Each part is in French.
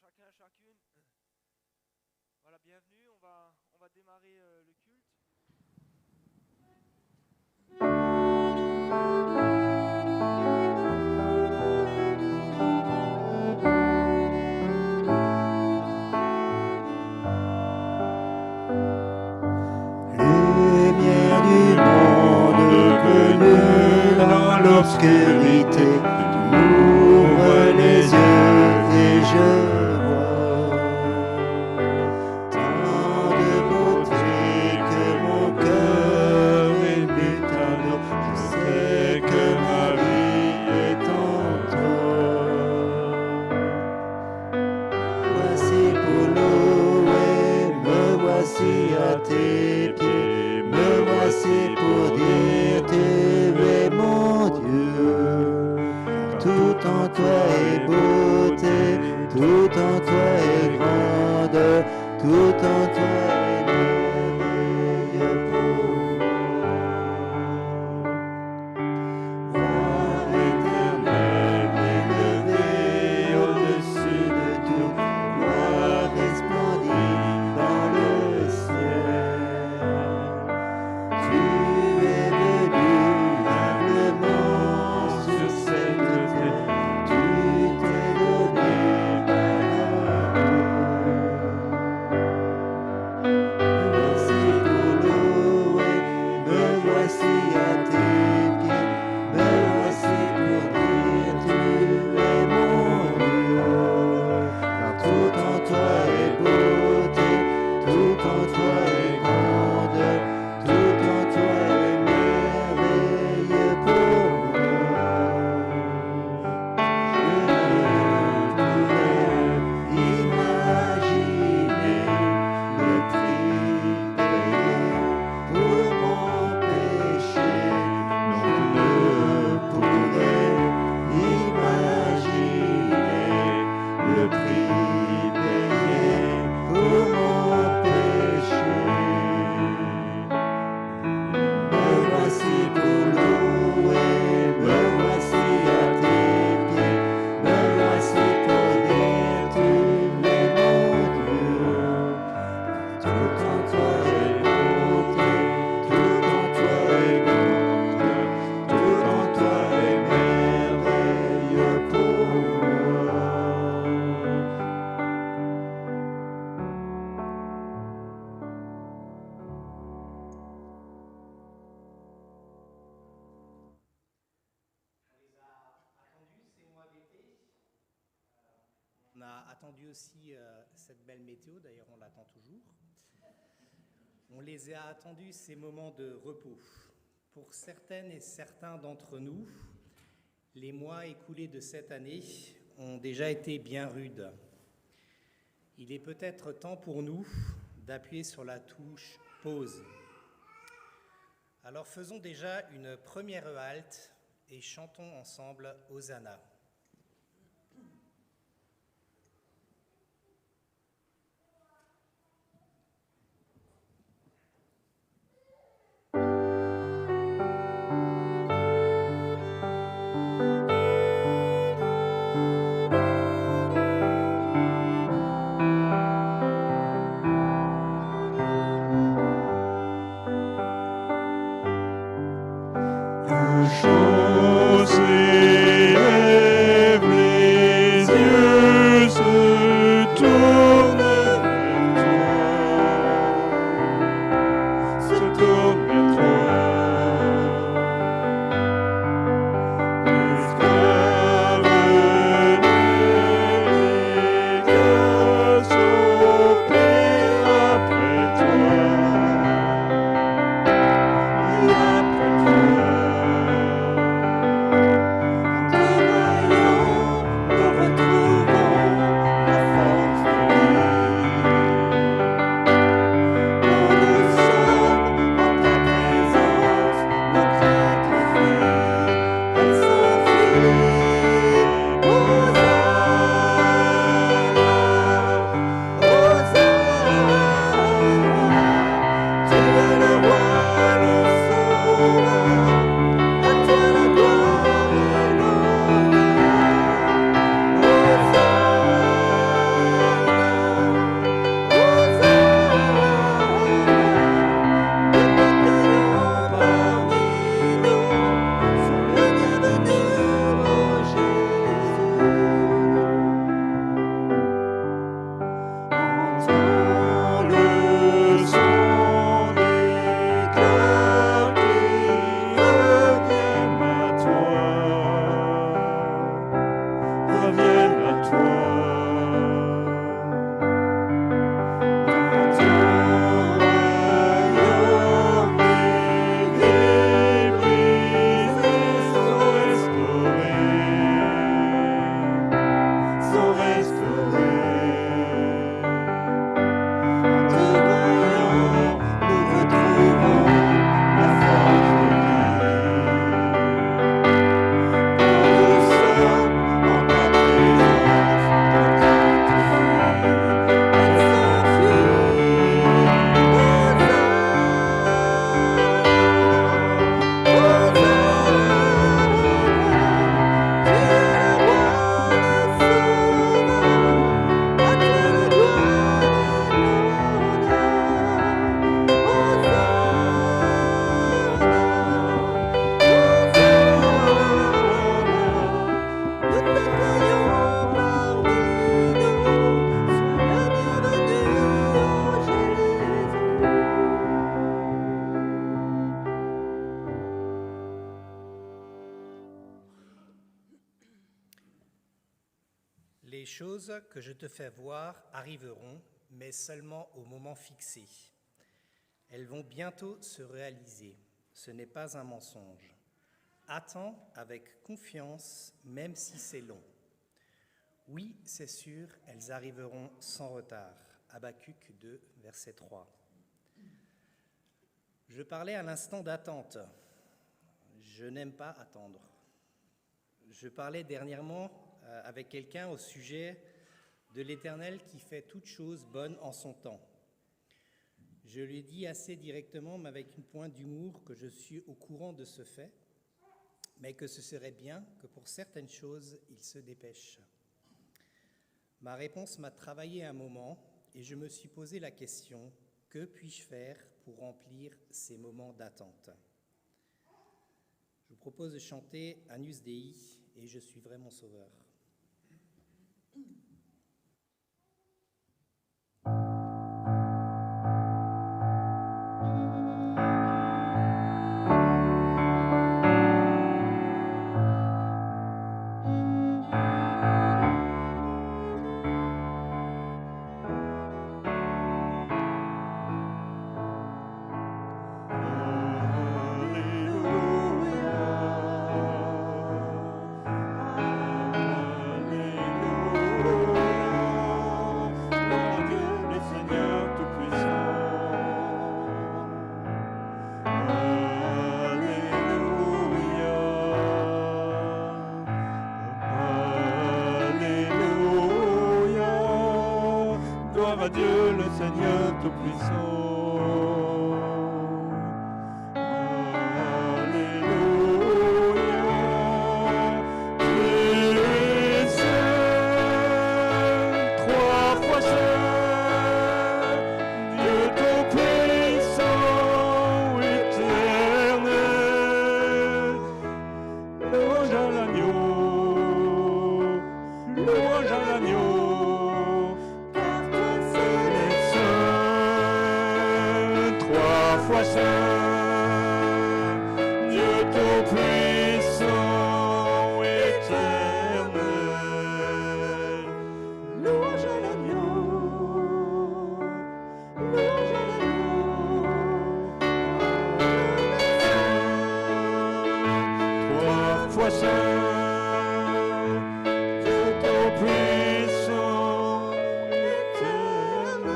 chacun, chacune. Voilà, bienvenue, on va démarrer le culte. Lumière du monde venue dans l'obscurité, tu m'ouvres les yeux et je vois tant de beauté que mon cœur est métallo. Je sais que ma vie est en toi. Voici pour louer, me voici à tes pieds, me voici pour dire tu es mon Dieu. Car tout en toi est beauté, tout en toi est grande, tout en toi est merveilleux pour moi. Voir éternel élevé au-dessus de tout, gloire resplendit dans le ciel. Tu es venu humblement sur cette terre, tu t'es donné par amour. Me voici pour louer, me voici à tes pieds, me voici pour dire tu es mon Dieu. Car tout en toi est beauté, tout en toi est grande, tout en toi est merveilleux pour moi. Je ne pourrais imaginer le prix payé pour mon péché. Non, ne pourrais imaginer le prix payé pour mon péché. Me voici pour louer, me voici à tes pieds, me voici pour dire tu es mon Dieu. Tout en toi est beauté, tout en toi est grande, tout en toi est merveilleux pour moi. On a attendu aussi cette belle météo, d'ailleurs on l'attend toujours. On les a attendus ces moments de repos. Pour certaines et certains d'entre nous, les mois écoulés de cette année ont déjà été bien rudes. Il est peut-être temps pour nous d'appuyer sur la touche pause. Alors faisons déjà une première halte et chantons ensemble Hosanna. José Les choses que je te fais voir arriveront, mais seulement au moment fixé. Elles vont bientôt se réaliser. Ce n'est pas un mensonge. Attends avec confiance, même si c'est long. Oui, c'est sûr, elles arriveront sans retard. Habacuc 2, verset 3. Je parlais à l'instant d'attente. Je n'aime pas attendre. Je parlais dernièrement avec quelqu'un au sujet de l'Éternel qui fait toutes choses bonnes en son temps. Je lui ai dit assez directement, mais avec une pointe d'humour, que je suis au courant de ce fait, mais que ce serait bien que pour certaines choses, il se dépêche. Ma réponse m'a travaillé un moment et je me suis posé la question, que puis-je faire pour remplir ces moments d'attente ? Je vous propose de chanter Agnus Dei et Je suis vraiment sauveur. Dieu le Seigneur Tout-Puissant. Alléluia. Tu es saint, trois fois saint, Dieu Tout-Puissant, éternel. Louange à l'agneau, louange à l'agneau. Saint, Dieu Tout-Puissant, éternel. Louange à l'agneau, louange à l'agneau. Trois fois saint, Dieu Tout-Puissant, éternel.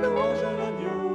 Louange à l'agneau.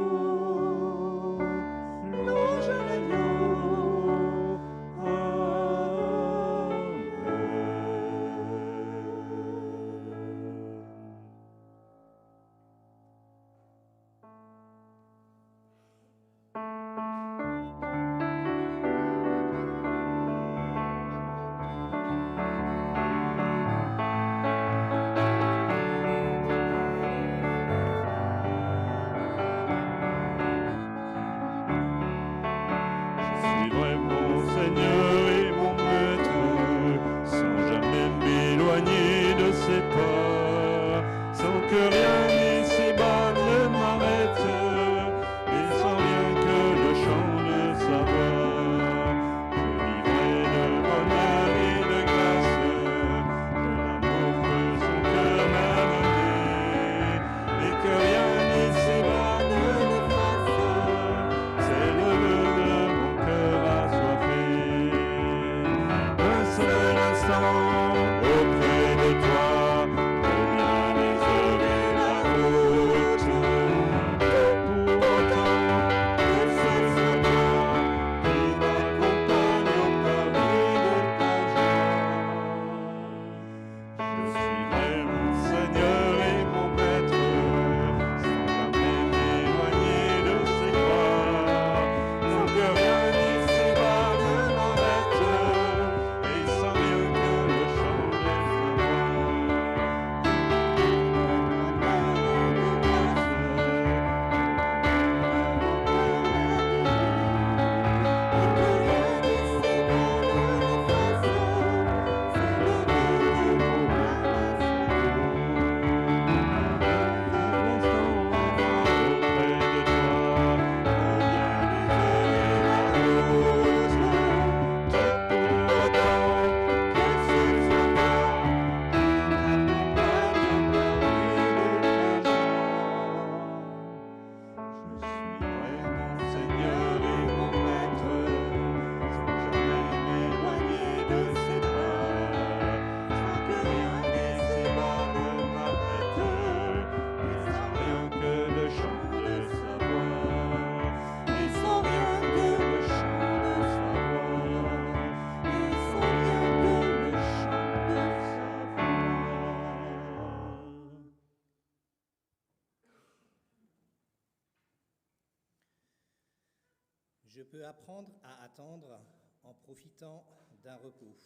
Je peux apprendre à attendre en profitant d'un repos,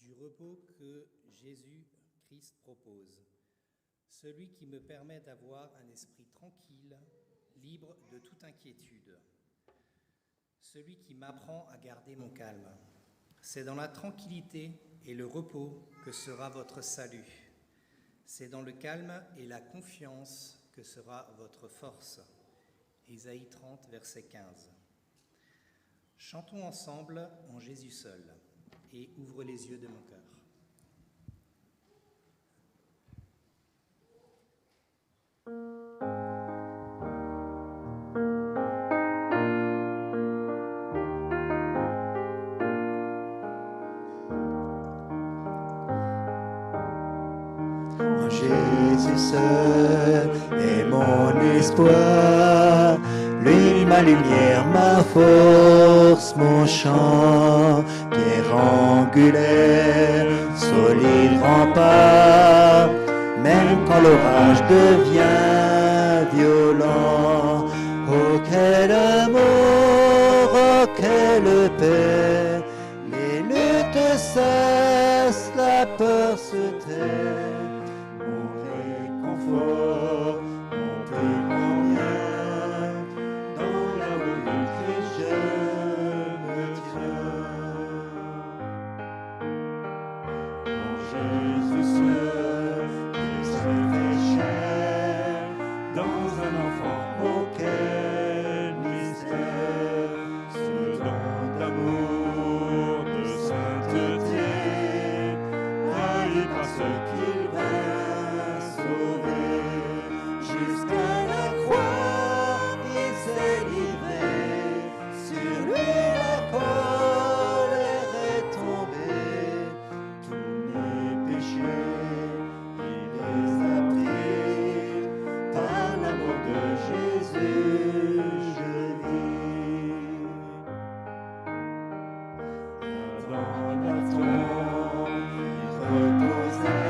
du repos que Jésus-Christ propose, celui qui me permet d'avoir un esprit tranquille, libre de toute inquiétude, celui qui m'apprend à garder mon calme. C'est dans la tranquillité et le repos que sera votre salut. C'est dans le calme et la confiance que sera votre force. Ésaïe 30, verset 15. Chantons ensemble en Jésus seul et ouvre les yeux de mon cœur. Jésus seul est mon espoir, lui ma lumière, ma force, mon chant, pierre angulaire, solide rempart, même quand l'orage devient violent. Oh quel amour, oh quelle paix, les luttes cessent, la peur se tait. Mon plus grand bien, dans l'amour du Christ je me tiens. En Jésus seul, il se fait chair, dans un enfant auquel mystère, ce don d'amour, de sainteté, haï par ceux qu'il va sauver. Jusqu'à la croix, il s'est livré, sur lui la colère est tombée, tous mes péchés, il les a pris, par l'amour de Jésus, je vis. Dans la tombe, il reposait,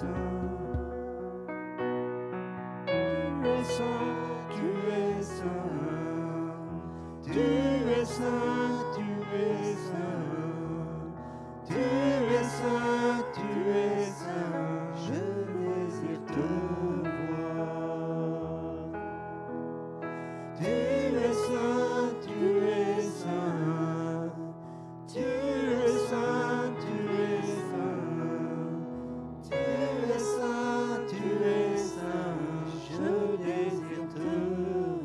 saint. Tu es saint, tu es saint. Tu es saint, tu es saint. Tu es saint, tu es saint. Je désire te voir. Tu es saint, tu es saint. Tu es saint, tu es saint. Tu es saint, tu es saint. Je désire te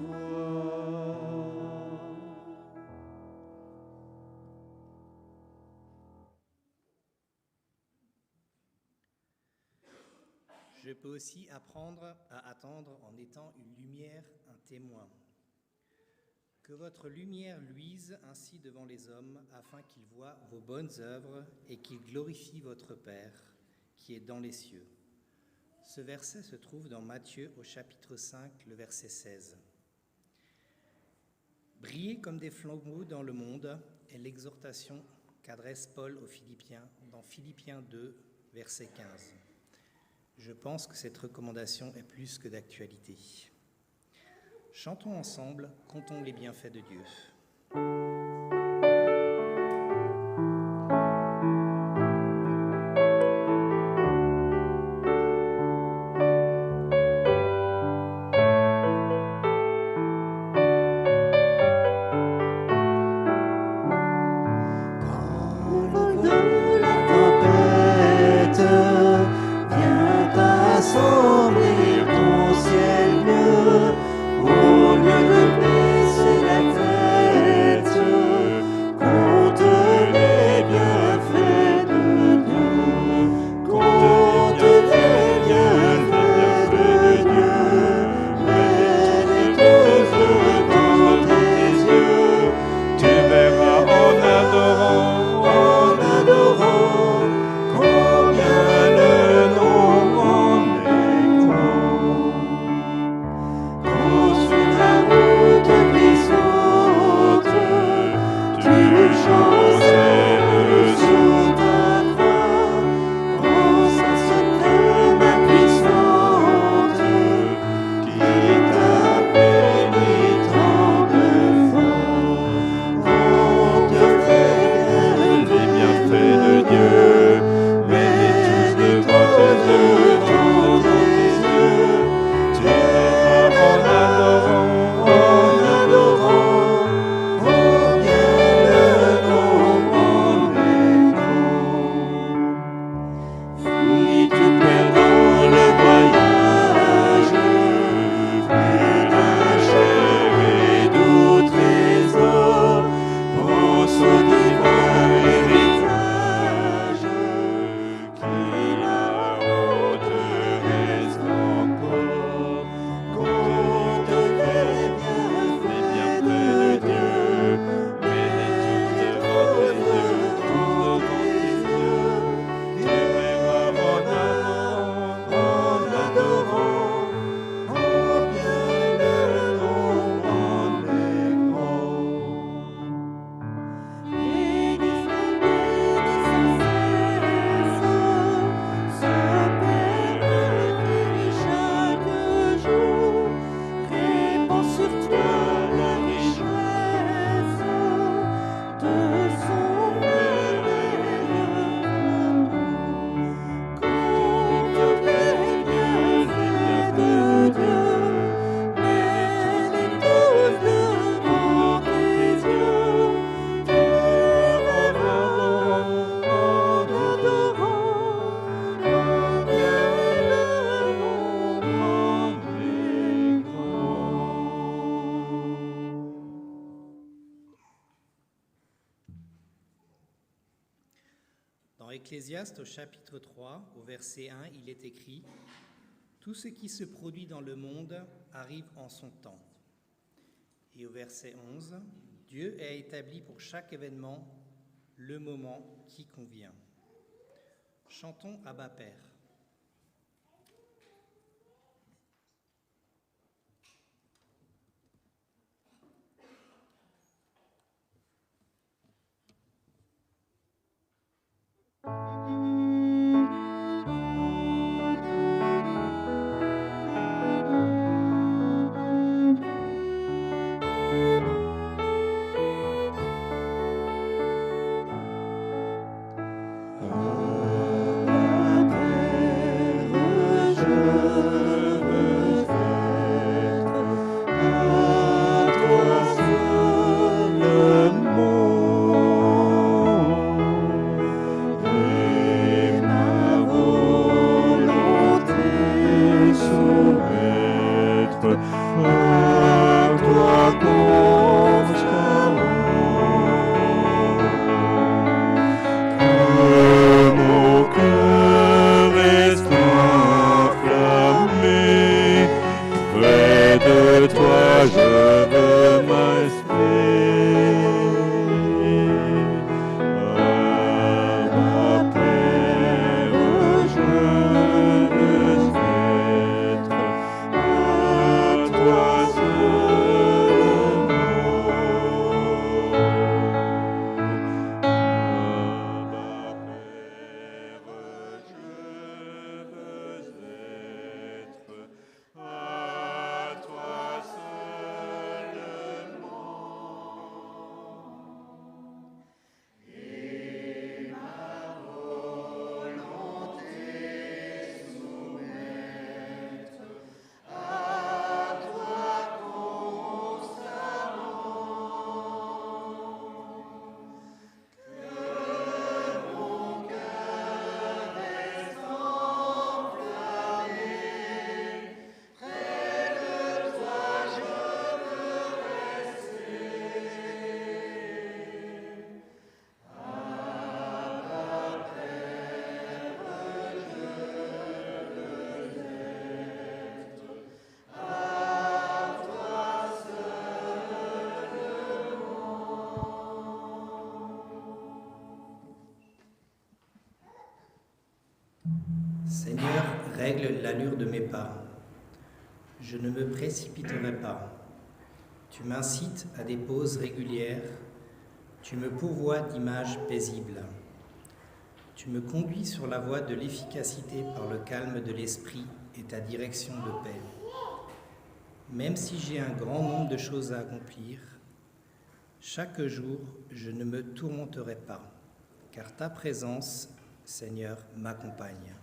voir. Je peux aussi apprendre à attendre en étant une lumière, un témoin. Que votre lumière luise ainsi devant les hommes, afin qu'ils voient vos bonnes œuvres et qu'ils glorifient votre Père, qui est dans les cieux. Ce verset se trouve dans Matthieu au chapitre 5, le verset 16. Briller comme des flambeaux dans le monde est l'exhortation qu'adresse Paul aux Philippiens dans Philippiens 2, verset 15. Je pense que cette recommandation est plus que d'actualité. Chantons ensemble, comptons les bienfaits de Dieu. Assombrir ton ciel bleu, au lieu de baisser la tête, compte les bienfaits de Dieu, compte les bienfaits de Dieu, mets les yeux dans tes yeux, tu verras en adorant, combien le nombre en est gros. Quand sur la route glissante, tu chancelles sous ta croix, pense à cette main puissante qui t'a béni tant de fois. Compte les bienfaits de Dieu, mets tous devant tes yeux, dans tes yeux, tu verras en adorant, combien le nombre en est gros. Oui, tu perds dans le voyage, plus d'un cher et doux trésor, pour ce divin héritage, qui là-haut te reste encore. Compte les bienfaits de Dieu, mets tous devant tes yeux, tu verras en adorant, combien le nombre en est gros. Bénis sans cesse ce Père qui chaque jour répand sur toi la richesse de son merveilleux amour. Compte les bienfaits de Dieu, mets-les tous devant tes yeux, tu verras en adorant, combien le nombre en est gros. Dans Ecclésiaste au chapitre 3, au verset 1, il est écrit « Tout ce qui se produit dans le monde arrive en son temps ». Et au verset 11, « Dieu a établi pour chaque événement le moment qui convient ». Chantons Abba Père. Seigneur, règle l'allure de mes pas. Je ne me précipiterai pas. Tu m'incites à des pauses régulières. Tu me pourvois d'images paisibles. Tu me conduis sur la voie de l'efficacité par le calme de l'esprit et ta direction de paix. Même si j'ai un grand nombre de choses à accomplir, chaque jour, je ne me tourmenterai pas, car ta présence, Seigneur, m'accompagne.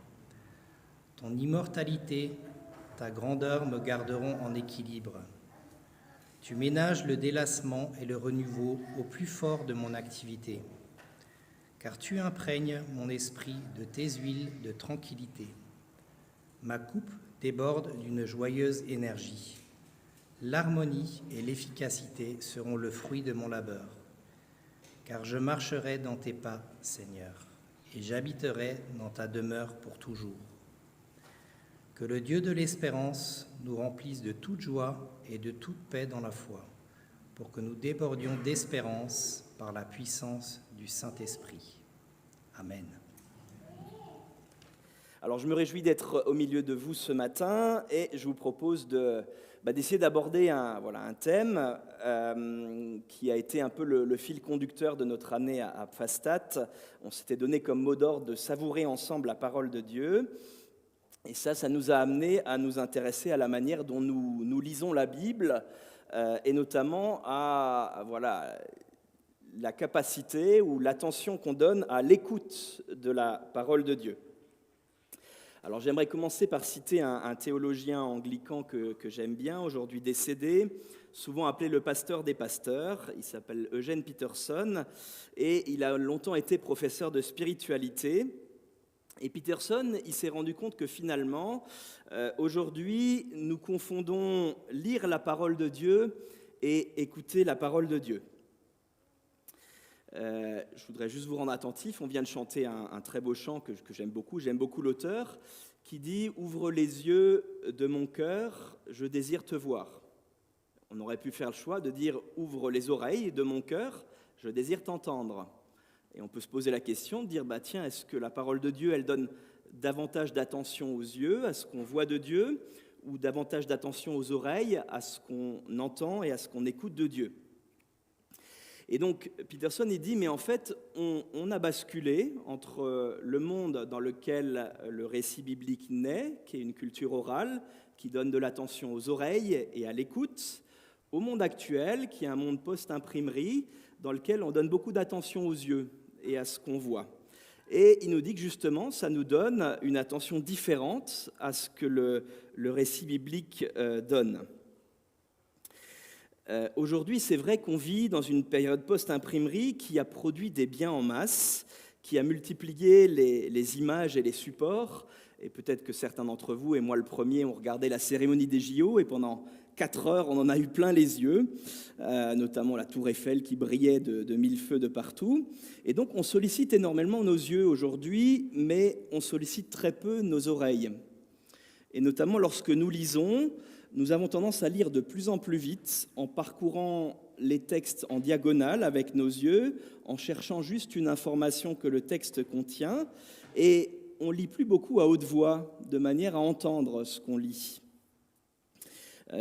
Ton immortalité, ta grandeur me garderont en équilibre. Tu ménages le délassement et le renouveau au plus fort de mon activité, car tu imprègnes mon esprit de tes huiles de tranquillité. Ma coupe déborde d'une joyeuse énergie. L'harmonie et l'efficacité seront le fruit de mon labeur, car je marcherai dans tes pas, Seigneur, et j'habiterai dans ta demeure pour toujours. Que le Dieu de l'espérance nous remplisse de toute joie et de toute paix dans la foi, pour que nous débordions d'espérance par la puissance du Saint-Esprit. Amen. Alors je me réjouis d'être au milieu de vous ce matin et je vous propose d'essayer d'aborder un thème qui a été un peu le fil conducteur de notre année à Pfastat. On s'était donné comme mot d'ordre de savourer ensemble la parole de Dieu. Et ça nous a amené à nous intéresser à la manière dont nous lisons la Bible et notamment à la capacité ou l'attention qu'on donne à l'écoute de la parole de Dieu. Alors j'aimerais commencer par citer un théologien anglican que j'aime bien, aujourd'hui décédé, souvent appelé le pasteur des pasteurs. Il s'appelle Eugene Peterson et il a longtemps été professeur de spiritualité. Et Peterson, il s'est rendu compte que finalement, aujourd'hui, nous confondons lire la parole de Dieu et écouter la parole de Dieu. Je voudrais juste vous rendre attentif. On vient de chanter un très beau chant que j'aime beaucoup l'auteur, qui dit « Ouvre les yeux de mon cœur, je désire te voir ». On aurait pu faire le choix de dire « Ouvre les oreilles de mon cœur, je désire t'entendre ». Et on peut se poser la question de dire tiens, est-ce que la parole de Dieu, elle donne davantage d'attention aux yeux, à ce qu'on voit de Dieu, ou davantage d'attention aux oreilles, à ce qu'on entend et à ce qu'on écoute de Dieu? Et donc, Peterson, il dit, mais en fait, on a basculé entre le monde dans lequel le récit biblique naît, qui est une culture orale, qui donne de l'attention aux oreilles et à l'écoute, au monde actuel, qui est un monde post-imprimerie, dans lequel on donne beaucoup d'attention aux yeux et à ce qu'on voit. Et il nous dit que justement, ça nous donne une attention différente à ce que le récit biblique donne. Aujourd'hui, c'est vrai qu'on vit dans une période post-imprimerie qui a produit des biens en masse, qui a multiplié les images et les supports. Et peut-être que certains d'entre vous, et moi le premier, ont regardé la cérémonie des JO, et pendant 4 heures, on en a eu plein les yeux, notamment la tour Eiffel qui brillait de mille feux de partout. Et donc, on sollicite énormément nos yeux aujourd'hui, mais on sollicite très peu nos oreilles. Et notamment, lorsque nous lisons, nous avons tendance à lire de plus en plus vite, en parcourant les textes en diagonale avec nos yeux, en cherchant juste une information que le texte contient, et on ne lit plus beaucoup à haute voix, de manière à entendre ce qu'on lit.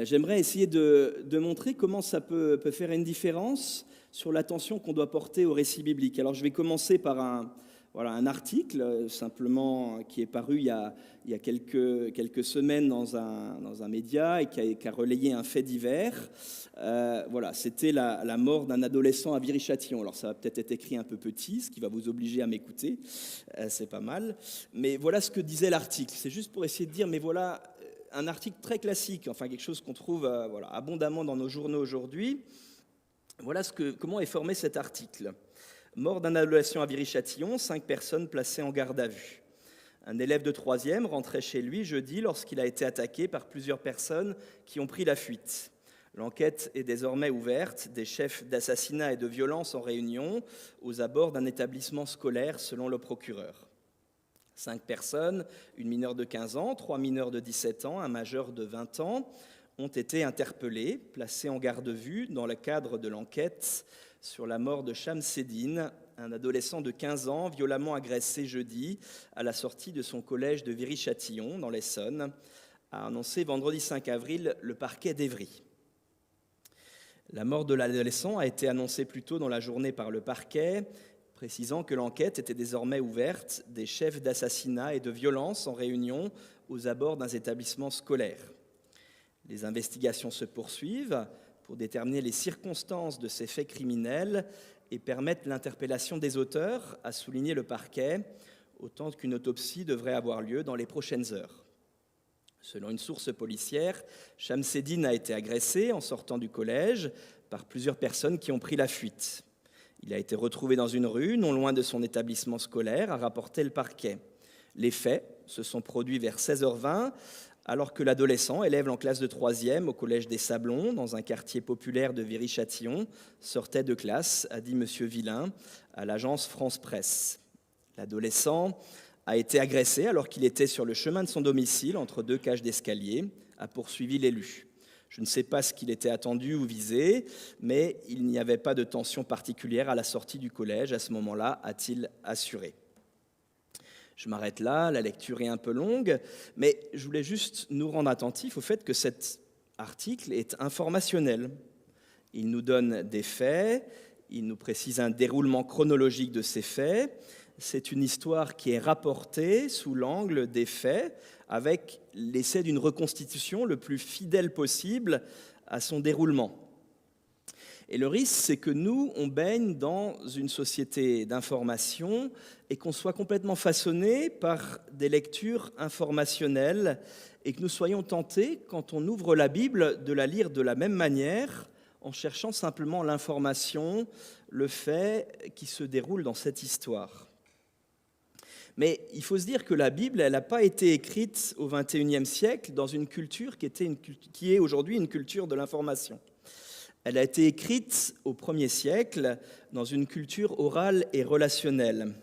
J'aimerais essayer de montrer comment ça peut faire une différence sur l'attention qu'on doit porter au récit biblique. Alors je vais commencer par un article simplement qui est paru il y a quelques semaines dans un média et qui a relayé un fait divers. C'était la mort d'un adolescent à Viry-Châtillon. Alors ça va peut-être être écrit un peu petit, ce qui va vous obliger à m'écouter, c'est pas mal. Mais voilà ce que disait l'article. C'est juste pour essayer de dire, mais voilà, un article très classique, enfin quelque chose qu'on trouve abondamment dans nos journaux aujourd'hui. Voilà comment est formé cet article. Mort d'un adolescent à Viry-Châtillon, 5 personnes placées en garde à vue. Un élève de 3e rentrait chez lui jeudi lorsqu'il a été attaqué par plusieurs personnes qui ont pris la fuite. L'enquête est désormais ouverte, des chefs d'assassinat et de violence en réunion aux abords d'un établissement scolaire selon le procureur. 5 personnes, une mineure de 15 ans, 3 mineurs de 17 ans, un majeur de 20 ans, ont été interpellés, placés en garde à vue dans le cadre de l'enquête sur la mort de Shamseddine, un adolescent de 15 ans violemment agressé jeudi à la sortie de son collège de Viry-Châtillon, dans l'Essonne, a annoncé vendredi 5 avril le parquet d'Évry. La mort de l'adolescent a été annoncée plus tôt dans la journée par le parquet, précisant que l'enquête était désormais ouverte des chefs d'assassinat et de violence en réunion aux abords d'un établissement scolaire. Les investigations se poursuivent pour déterminer les circonstances de ces faits criminels et permettre l'interpellation des auteurs, a souligné le parquet, autant qu'une autopsie devrait avoir lieu dans les prochaines heures. Selon une source policière, Shamseddine a été agressé en sortant du collège par plusieurs personnes qui ont pris la fuite. Il a été retrouvé dans une rue, non loin de son établissement scolaire, a rapporté le parquet. Les faits se sont produits vers 16h20, alors que l'adolescent, élève en classe de 3e au collège des Sablons, dans un quartier populaire de Viry-Châtillon, sortait de classe, a dit M. Villain à l'agence France Presse. L'adolescent a été agressé alors qu'il était sur le chemin de son domicile, entre deux cages d'escalier, a poursuivi l'élu. Je ne sais pas ce qu'il était attendu ou visé, mais il n'y avait pas de tension particulière à la sortie du collège à ce moment-là, a-t-il assuré. Je m'arrête là, la lecture est un peu longue, mais je voulais juste nous rendre attentifs au fait que cet article est informationnel. Il nous donne des faits, il nous précise un déroulement chronologique de ces faits. C'est une histoire qui est rapportée sous l'angle des faits, avec l'essai d'une reconstitution le plus fidèle possible à son déroulement. Et le risque, c'est que nous, on baigne dans une société d'information et qu'on soit complètement façonné par des lectures informationnelles et que nous soyons tentés, quand on ouvre la Bible, de la lire de la même manière, en cherchant simplement l'information, le fait qui se déroule dans cette histoire. Mais il faut se dire que la Bible, elle n'a pas été écrite au XXIe siècle dans une culture qui est aujourd'hui une culture de l'information. Elle a été écrite au 1er siècle dans une culture orale et relationnelle.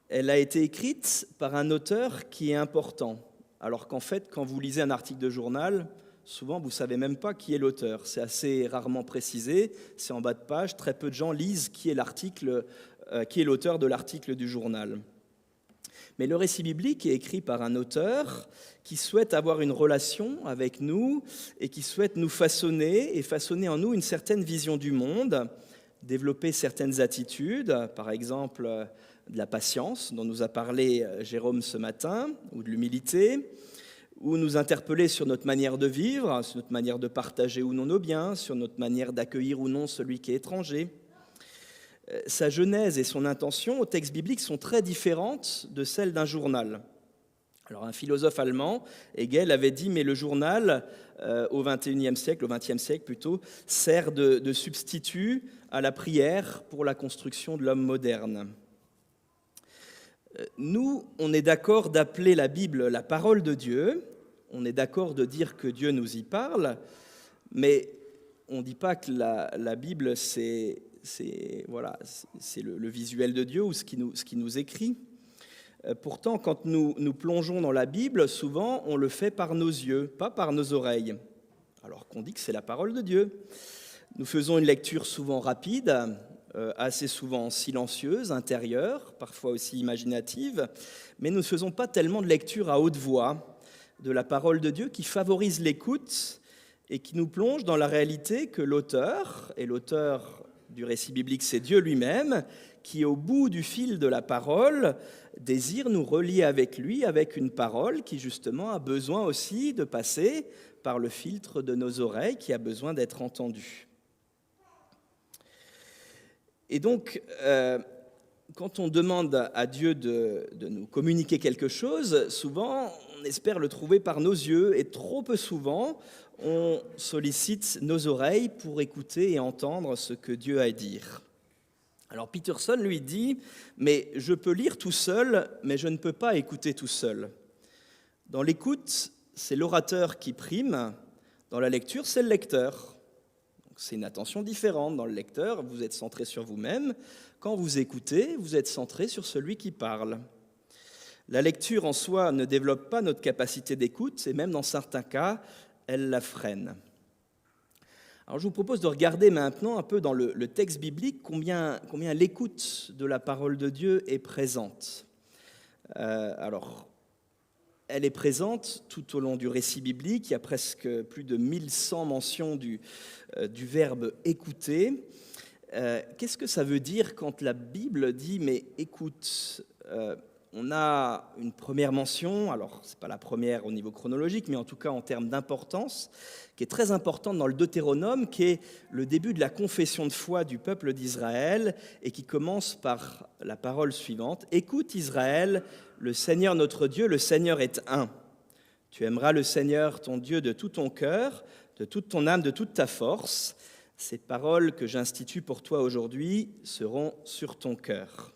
Elle a été écrite par un auteur qui est important, alors qu'en fait, quand vous lisez un article de journal, souvent vous ne savez même pas qui est l'auteur. C'est assez rarement précisé, c'est en bas de page, très peu de gens lisent qui est l'auteur de l'article du journal. Mais le récit biblique est écrit par un auteur qui souhaite avoir une relation avec nous et qui souhaite nous façonner et façonner en nous une certaine vision du monde, développer certaines attitudes, par exemple de la patience dont nous a parlé Jérôme ce matin, ou de l'humilité, ou nous interpeller sur notre manière de vivre, sur notre manière de partager ou non nos biens, sur notre manière d'accueillir ou non celui qui est étranger. Sa genèse et son intention au texte biblique sont très différentes de celles d'un journal. Alors un philosophe allemand, Hegel, avait dit « mais le journal, au XXe siècle plutôt, sert de substitut à la prière pour la construction de l'homme moderne ». Nous, on est d'accord d'appeler la Bible la parole de Dieu, on est d'accord de dire que Dieu nous y parle, mais on ne dit pas que la Bible, c'est le visuel de Dieu ou ce qui nous écrit. Pourtant, quand nous plongeons dans la Bible, souvent, on le fait par nos yeux, pas par nos oreilles, alors qu'on dit que c'est la parole de Dieu. Nous faisons une lecture souvent rapide, assez souvent silencieuse, intérieure, parfois aussi imaginative, mais nous ne faisons pas tellement de lecture à haute voix de la parole de Dieu qui favorise l'écoute et qui nous plonge dans la réalité que l'auteur du récit biblique, c'est Dieu lui-même, qui, au bout du fil de la parole, désire nous relier avec lui, avec une parole qui, justement, a besoin aussi de passer par le filtre de nos oreilles, qui a besoin d'être entendue. Et donc, quand on demande à Dieu de nous communiquer quelque chose, souvent, on espère le trouver par nos yeux, et trop peu souvent, on sollicite nos oreilles pour écouter et entendre ce que Dieu a à dire. Alors Peterson lui dit « mais je peux lire tout seul, mais je ne peux pas écouter tout seul. Dans l'écoute, c'est l'orateur qui prime, dans la lecture, c'est le lecteur. Donc, c'est une attention différente. Dans le lecteur, vous êtes centré sur vous-même. Quand vous écoutez, vous êtes centré sur celui qui parle. La lecture en soi ne développe pas notre capacité d'écoute, et même dans certains cas, elle la freine. Alors je vous propose de regarder maintenant un peu dans le texte biblique combien l'écoute de la parole de Dieu est présente. Alors, elle est présente tout au long du récit biblique. Il y a presque plus de 1100 mentions du verbe « écouter ». Qu'est-ce que ça veut dire quand la Bible dit « mais écoute » On a une première mention, alors ce n'est pas la première au niveau chronologique, mais en tout cas en termes d'importance, qui est très importante dans le Deutéronome, qui est le début de la confession de foi du peuple d'Israël et qui commence par la parole suivante. « Écoute Israël, le Seigneur notre Dieu, le Seigneur est un. Tu aimeras le Seigneur ton Dieu de tout ton cœur, de toute ton âme, de toute ta force. Ces paroles que j'institue pour toi aujourd'hui seront sur ton cœur. »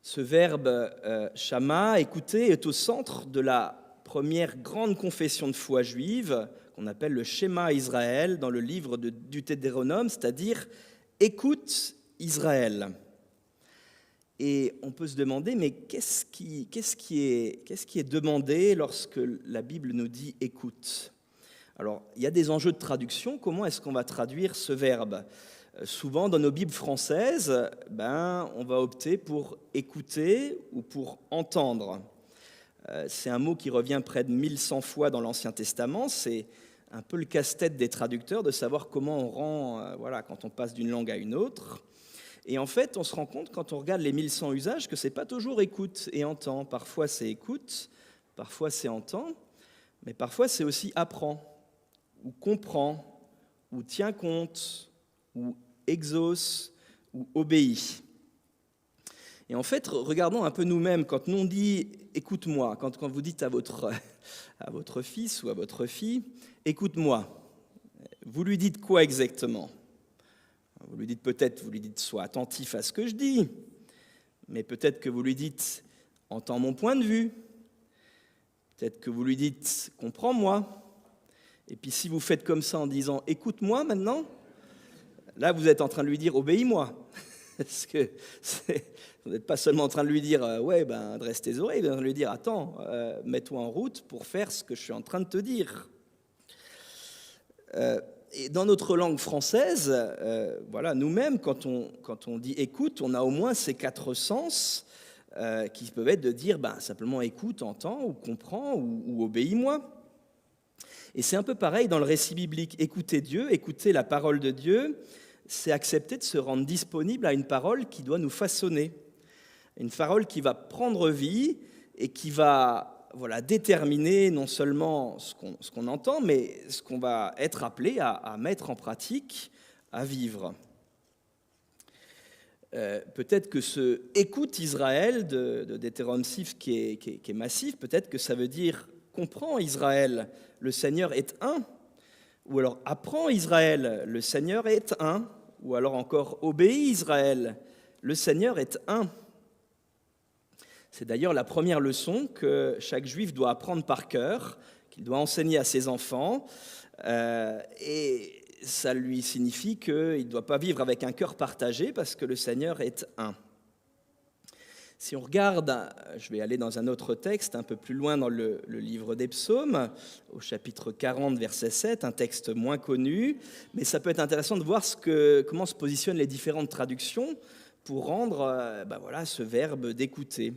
Ce verbe shama, écouter, est au centre de la première grande confession de foi juive, qu'on appelle le Shema Israël, dans le livre du Deutéronome, c'est-à-dire « Écoute Israël ». Et on peut se demander, mais qu'est-ce qui est demandé lorsque la Bible nous dit « écoute » ? Alors, il y a des enjeux de traduction. Comment est-ce qu'on va traduire ce verbe ? Souvent, dans nos Bibles françaises, on va opter pour écouter ou pour entendre. C'est un mot qui revient près de 1100 fois dans l'Ancien Testament. C'est un peu le casse-tête des traducteurs de savoir comment on rend, quand on passe d'une langue à une autre. Et en fait, on se rend compte, quand on regarde les 1100 usages, que ce n'est pas toujours écoute et entend. Parfois, c'est écoute, parfois, c'est entend, mais parfois, c'est aussi apprend, ou comprend, ou tient compte, ou exauce, ou obéit. Et en fait, regardons un peu nous-mêmes, quand on dit « écoute-moi », quand vous dites à votre fils ou à votre fille « écoute-moi », vous lui dites quoi exactement ? Vous lui dites « sois attentif à ce que je dis », mais peut-être que vous lui dites « entends mon point de vue », peut-être que vous lui dites « comprends-moi ». Et puis si vous faites comme ça en disant « écoute-moi maintenant », là vous êtes en train de lui dire « obéis-moi ». Parce que vous n'êtes pas seulement en train de lui dire « ouais, dresse tes oreilles », vous êtes en train de lui dire « attends, mets-toi en route pour faire ce que je suis en train de te dire ». Et dans notre langue française, nous-mêmes, quand on dit « écoute », on a au moins ces 4 sens qui peuvent être de dire simplement « écoute, entends » ou « comprends » ou « obéis-moi ». Et c'est un peu pareil dans le récit biblique. Écouter Dieu, écouter la parole de Dieu, c'est accepter de se rendre disponible à une parole qui doit nous façonner. Une parole qui va prendre vie et qui va déterminer non seulement ce qu'on entend, mais ce qu'on va être appelé à mettre en pratique, à vivre. Peut-être que ce « écoute Israël » de Deutéronome 6 qui est massif, peut-être que ça veut dire « comprends Israël ». Le Seigneur est un, ou alors apprends Israël, le Seigneur est un, ou alors encore obéis Israël, le Seigneur est un. C'est d'ailleurs la première leçon que chaque juif doit apprendre par cœur, qu'il doit enseigner à ses enfants, et ça lui signifie qu'il ne doit pas vivre avec un cœur partagé parce que le Seigneur est un. Si on regarde, je vais aller dans un autre texte, un peu plus loin dans le livre des Psaumes, au chapitre 40, verset 7, un texte moins connu, mais ça peut être intéressant de voir comment se positionnent les différentes traductions pour rendre ce verbe d'écouter.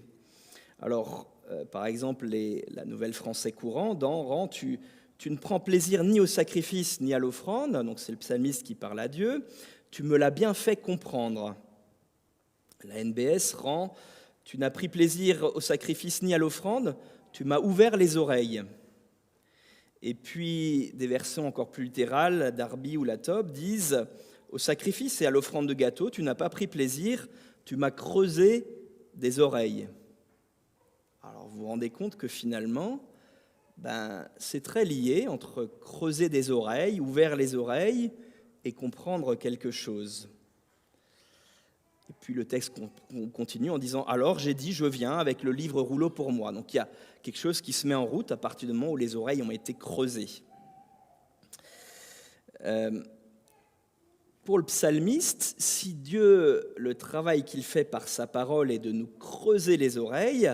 Alors, par exemple, la Nouvelle Français courant, dans « rend », tu ne prends plaisir ni au sacrifice ni à l'offrande, donc c'est le psalmiste qui parle à Dieu, tu me l'as bien fait comprendre. La NBS rend « tu n'as pris plaisir au sacrifice ni à l'offrande, tu m'as ouvert les oreilles. » Et puis, des versions encore plus littérales, Darby ou Latop, disent « au sacrifice et à l'offrande de gâteau, tu n'as pas pris plaisir, tu m'as creusé des oreilles. » Alors, vous vous rendez compte que finalement, c'est très lié entre creuser des oreilles, ouvrir les oreilles et comprendre quelque chose. Et puis le texte continue en disant « alors j'ai dit, je viens avec le livre rouleau pour moi ». Donc il y a quelque chose qui se met en route à partir du moment où les oreilles ont été creusées. Pour le psalmiste, si Dieu, le travail qu'il fait par sa parole est de nous creuser les oreilles,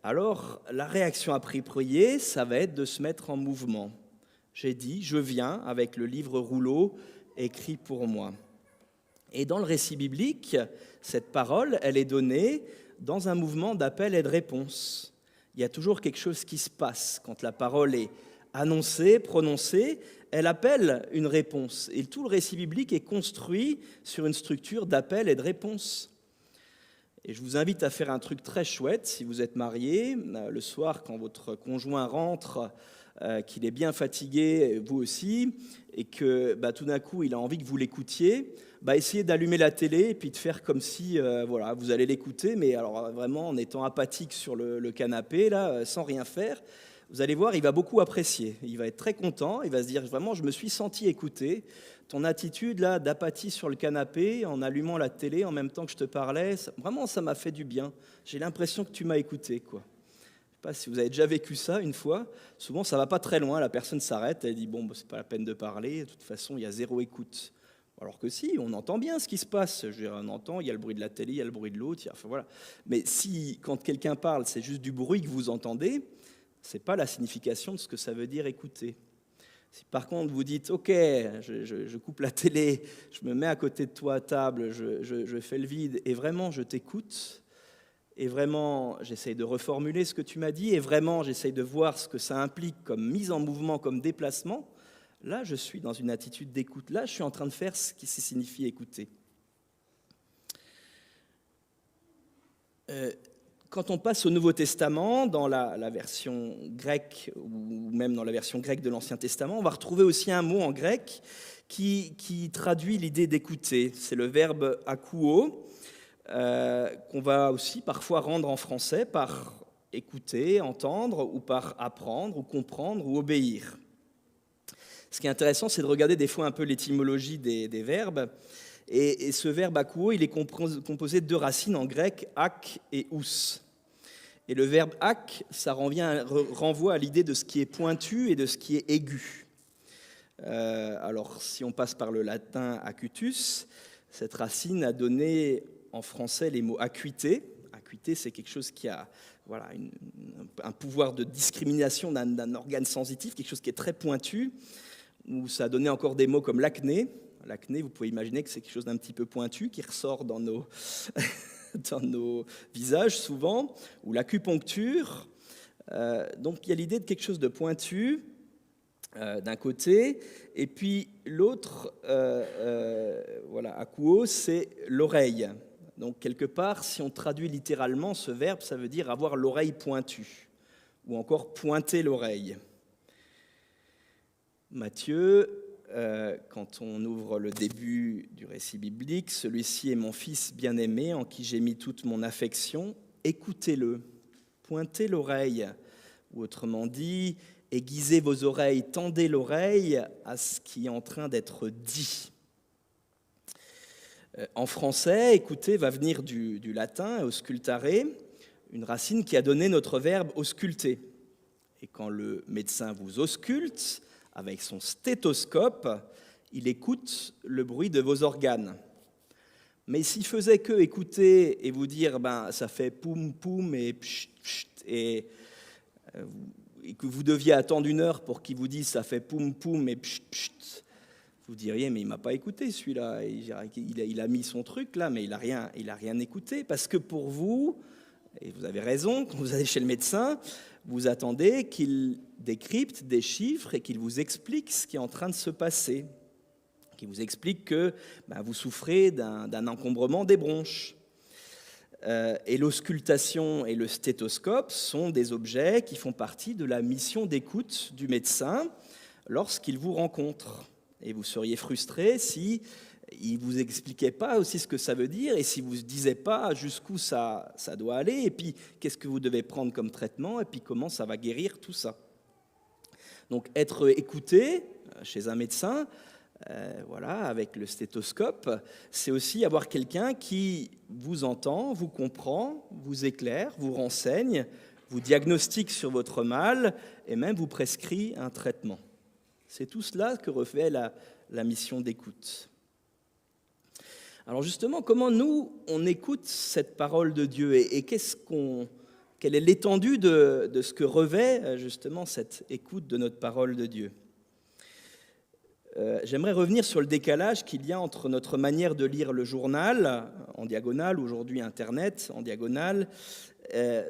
alors la réaction appropriée, ça va être de se mettre en mouvement. j'ai dit, je viens avec le livre rouleau écrit pour moi. Et dans le récit biblique, cette parole, elle est donnée dans un mouvement d'appel et de réponse. Il y a toujours quelque chose qui se passe. Quand la parole est annoncée, prononcée, elle appelle une réponse. Et tout le récit biblique est construit sur une structure d'appel et de réponse. Et je vous invite à faire un truc très chouette, si vous êtes marié, le soir quand votre conjoint rentre, qu'il est bien fatigué, vous aussi, et que tout d'un coup il a envie que vous l'écoutiez, essayez d'allumer la télé et puis de faire comme si vous allez l'écouter, mais alors vraiment en étant apathique sur le canapé, là, sans rien faire. Vous allez voir, il va beaucoup apprécier, il va être très content, il va se dire vraiment je me suis senti écouté. Ton attitude là d'apathie sur le canapé en allumant la télé en même temps que je te parlais, vraiment ça m'a fait du bien. J'ai l'impression que tu m'as écouté, quoi. Je ne sais pas si vous avez déjà vécu ça une fois. Souvent ça va pas très loin, la personne s'arrête, elle dit bon c'est pas la peine de parler, de toute façon il y a zéro écoute. Alors que si, on entend bien ce qui se passe. Je veux dire, on entend, il y a le bruit de la télé, il y a le bruit de l'autre, enfin voilà. Mais si quand quelqu'un parle, c'est juste du bruit que vous entendez, c'est pas la signification de ce que ça veut dire écouter. Si par contre vous dites, ok, je coupe la télé, je me mets à côté de toi à table, je fais le vide, et vraiment je t'écoute, et vraiment j'essaye de reformuler ce que tu m'as dit, et vraiment j'essaye de voir ce que ça implique comme mise en mouvement, comme déplacement, là je suis dans une attitude d'écoute, là je suis en train de faire ce qui signifie écouter. Quand on passe au Nouveau Testament, dans la version grecque, ou même dans la version grecque de l'Ancien Testament, on va retrouver aussi un mot en grec qui traduit l'idée d'écouter. C'est le verbe akouo, qu'on va aussi parfois rendre en français par écouter, entendre, ou par apprendre, ou comprendre, ou obéir. Ce qui est intéressant, c'est de regarder des fois un peu l'étymologie des verbes. Et ce verbe akouo, il est composé de deux racines en grec, ak et ous. Et le verbe ak, ça renvoie à l'idée de ce qui est pointu et de ce qui est aigu. Alors, si on passe par le latin acutus, cette racine a donné en français les mots acuité. Acuité, c'est quelque chose qui a un pouvoir de discrimination d'un organe sensitif, quelque chose qui est très pointu, où ça a donné encore des mots comme l'acné. L'acné, vous pouvez imaginer que c'est quelque chose d'un petit peu pointu qui ressort dans nos, dans nos visages souvent, ou l'acupuncture. Donc il y a l'idée de quelque chose de pointu d'un côté, et puis l'autre, akouo, c'est l'oreille. Donc quelque part, si on traduit littéralement ce verbe, ça veut dire avoir l'oreille pointue, ou encore pointer l'oreille. Matthieu, quand on ouvre le début du récit biblique, celui-ci est mon fils bien-aimé en qui j'ai mis toute mon affection, écoutez-le, pointez l'oreille, ou autrement dit, aiguisez vos oreilles, tendez l'oreille à ce qui est en train d'être dit. En français, écouter va venir du latin, auscultare, une racine qui a donné notre verbe ausculter. Et quand le médecin vous ausculte, avec son stéthoscope, il écoute le bruit de vos organes. Mais s'il faisait que écouter et vous dire ça fait poum poum et pchit pchit et que vous deviez attendre 1 heure pour qu'il vous dise ça fait poum poum et pchit pchit, vous diriez mais il m'a pas écouté celui-là, il a mis son truc là mais il a rien écouté, parce que pour vous, et vous avez raison, quand vous allez chez le médecin, vous attendez qu'il décrypte des chiffres et qu'il vous explique ce qui est en train de se passer, qu'il vous explique que vous souffrez d'un encombrement des bronches. Et l'auscultation et le stéthoscope sont des objets qui font partie de la mission d'écoute du médecin lorsqu'il vous rencontre. Et vous seriez frustré si il ne vous expliquait pas aussi ce que ça veut dire, et si vous ne disiez pas jusqu'où ça doit aller, et puis qu'est-ce que vous devez prendre comme traitement, et puis comment ça va guérir tout ça. Donc être écouté chez un médecin, avec le stéthoscope, c'est aussi avoir quelqu'un qui vous entend, vous comprend, vous éclaire, vous renseigne, vous diagnostique sur votre mal, et même vous prescrit un traitement. C'est tout cela que refait la mission d'écoute. Alors justement, comment nous, on écoute cette parole de Dieu et quelle est l'étendue de ce que revêt justement cette écoute de notre parole de Dieu? j'aimerais revenir sur le décalage qu'il y a entre notre manière de lire le journal en diagonale, aujourd'hui Internet en diagonale,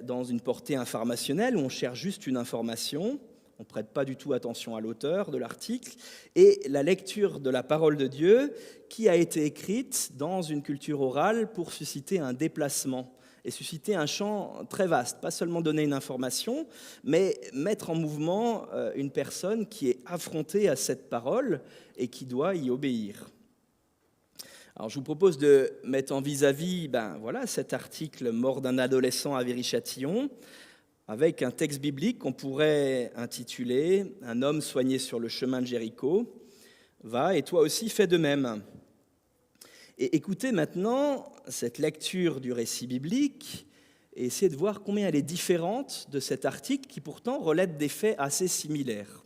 dans une portée informationnelle où on cherche juste une information, on ne prête pas du tout attention à l'auteur de l'article, et la lecture de la parole de Dieu qui a été écrite dans une culture orale pour susciter un déplacement et susciter un champ très vaste, pas seulement donner une information, mais mettre en mouvement une personne qui est affrontée à cette parole et qui doit y obéir. Alors, je vous propose de mettre en vis-à-vis cet article « Mort d'un adolescent à Viry-Châtillon » avec un texte biblique qu'on pourrait intituler « Un homme soigné sur le chemin de Jéricho, va et toi aussi fais de même ». Et écoutez maintenant cette lecture du récit biblique et essayez de voir combien elle est différente de cet article qui pourtant relève des faits assez similaires.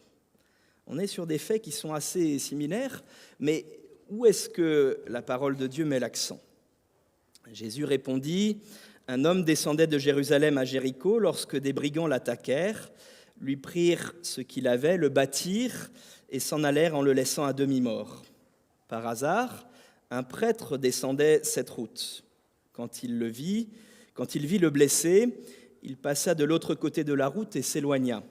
On est sur des faits qui sont assez similaires, mais où est-ce que la parole de Dieu met l'accent ? Jésus répondit « Un homme descendait de Jérusalem à Jéricho lorsque des brigands l'attaquèrent, lui prirent ce qu'il avait, le battirent et s'en allèrent en le laissant à demi-mort. Par hasard, un prêtre descendait cette route. Quand il vit le blessé, il passa de l'autre côté de la route et s'éloigna.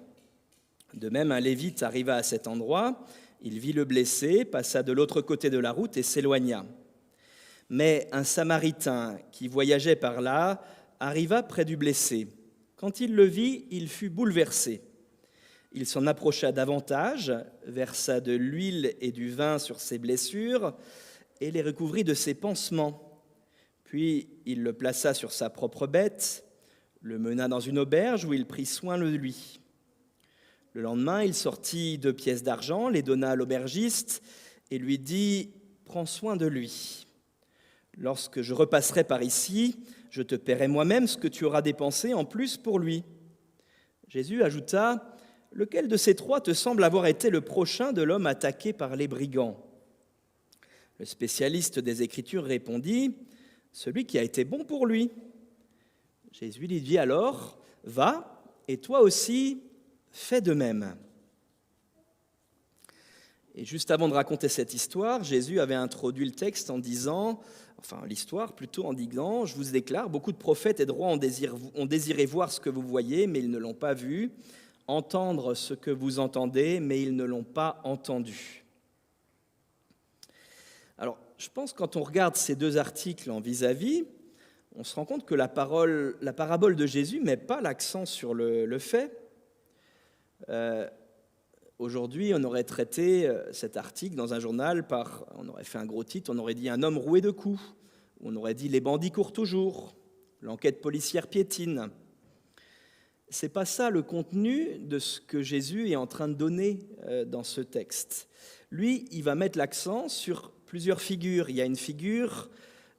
De même, un lévite arriva à cet endroit, il vit le blessé, passa de l'autre côté de la route et s'éloigna. Mais un Samaritain qui voyageait par là arriva près du blessé. Quand il le vit, il fut bouleversé. Il s'en approcha davantage, versa de l'huile et du vin sur ses blessures et les recouvrit de ses pansements. Puis il le plaça sur sa propre bête, le mena dans une auberge où il prit soin de lui. Le lendemain, il sortit 2 pièces d'argent, les donna à l'aubergiste et lui dit « Prends soin de lui. Lorsque je repasserai par ici, je te paierai moi-même ce que tu auras dépensé en plus pour lui. » Jésus ajouta « Lequel de ces 3 te semble avoir été le prochain de l'homme attaqué par les brigands ?» Le spécialiste des Écritures répondit « Celui qui a été bon pour lui. » Jésus lui dit alors « Va, et toi aussi, fais de même. » Et juste avant de raconter cette histoire, Jésus avait introduit le texte en disant, l'histoire plutôt en disant « Je vous déclare, beaucoup de prophètes et de rois ont désiré voir ce que vous voyez, mais ils ne l'ont pas vu, entendre ce que vous entendez, mais ils ne l'ont pas entendu. » Alors, je pense que quand on regarde ces 2 articles en vis-à-vis, on se rend compte que la parabole de Jésus ne met pas l'accent sur le fait. Aujourd'hui, on aurait traité cet article dans un journal on aurait fait un gros titre, on aurait dit « Un homme roué de coups », on aurait dit « Les bandits courent toujours », l'enquête policière piétine. Ce n'est pas ça le contenu de ce que Jésus est en train de donner dans ce texte. Lui, il va mettre l'accent sur plusieurs figures. Il y a une figure